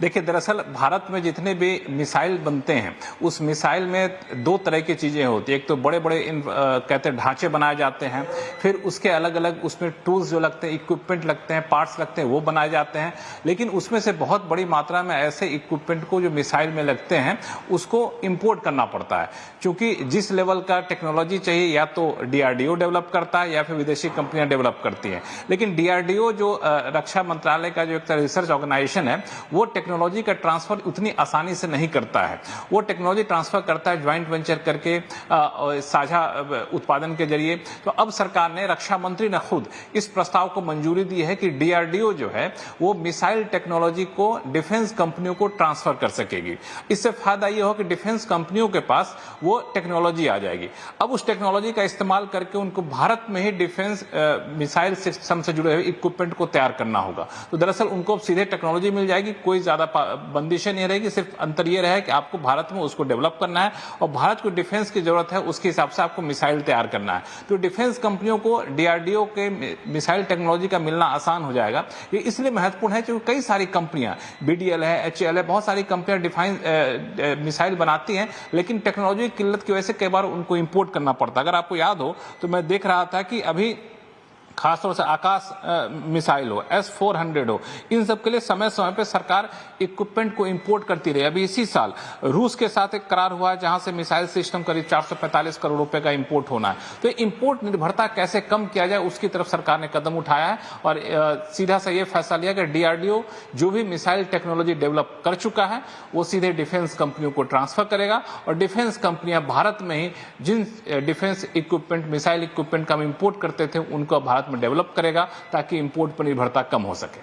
देखिए, दरअसल भारत में जितने भी मिसाइल बनते हैं उस मिसाइल में दो तरह की चीज़ें होती हैं। एक तो बड़े बड़े कहते हैं ढांचे बनाए जाते हैं, फिर उसके अलग अलग उसमें टूल्स जो लगते हैं, इक्विपमेंट लगते हैं, पार्ट्स लगते हैं, वो बनाए जाते हैं। लेकिन उसमें से बहुत बड़ी मात्रा में ऐसे इक्विपमेंट को जो मिसाइल में लगते हैं उसको इम्पोर्ट करना पड़ता है, क्योंकि जिस लेवल का टेक्नोलॉजी चाहिए या तो DRDO डेवलप करता है या फिर विदेशी कंपनियां डेवलप करती हैं। लेकिन DRDO जो रक्षा मंत्रालय का जो एक रिसर्च ऑर्गेनाइजेशन है, वो टेक्नोलॉजी का ट्रांसफर उतनी आसानी से नहीं करता है। वो टेक्नोलॉजी ट्रांसफर करता है ज्वाइंट वेंचर करके, साझा उत्पादन के जरिए। तो अब सरकार ने, रक्षा मंत्री ने खुद इस प्रस्ताव को मंजूरी दी है कि DRDO जो है वो मिसाइल टेक्नोलॉजी को डिफेंस कंपनियों को ट्रांसफर कर सकेगी। इससे फायदा ये हो कि डिफेंस कंपनियों के पास वो टेक्नोलॉजी आ जाएगी। अब उस टेक्नोलॉजी का इस्तेमाल करके उनको भारत में ही डिफेंस मिसाइल सिस्टम से जुड़े हुए इक्विपमेंट को तैयार करना होगा। तो दरअसल उनको सीधे टेक्नोलॉजी मिल जाएगी, कोई ज्यादा बंदिशें नहीं रहेगी। सिर्फ अंतर यह रहे कि आपको भारत में उसको डेवलप करना है और भारत को डिफेंस की जरूरत है, उसके हिसाब से आपको मिसाइल तैयार करना है। तो डिफेंस कंपनियों को DRDO के मिसाइल टेक्नोलॉजी का मिलना आसान हो जाएगा। ये इसलिए महत्वपूर्ण है क्योंकि कई सारी कंपनियां, BDL है, HAL है, बहुत सारी कंपनियां डिफेंस मिसाइल बनाती हैं, लेकिन टेक्नोलॉजी की किल्लत की वजह से कई बार उनको इंपोर्ट करना पड़ता है। अगर आपको याद हो तो मैं देख रहा था कि अभी खासतौर से आकाश मिसाइल हो, S-400 हो, इन सब के लिए समय समय पर सरकार इक्विपमेंट को इंपोर्ट करती रही। अभी इसी साल रूस के साथ एक करार हुआ है जहां से मिसाइल सिस्टम करीब 445 करोड़ रुपए का इंपोर्ट होना है। तो इंपोर्ट निर्भरता कैसे कम किया जाए उसकी तरफ सरकार ने कदम उठाया है और सीधा सा ये फैसला लिया कि DRDO जो भी मिसाइल टेक्नोलॉजी डेवलप कर चुका है वो सीधे डिफेंस कंपनियों को ट्रांसफर करेगा और डिफेंस कंपनियां भारत में ही जिन डिफेंस इक्विपमेंट, मिसाइल इक्विपमेंट का हम इंपोर्ट करते थे उनको भारत में डेवलप करेगा ताकि इंपोर्ट पर निर्भरता कम हो सके।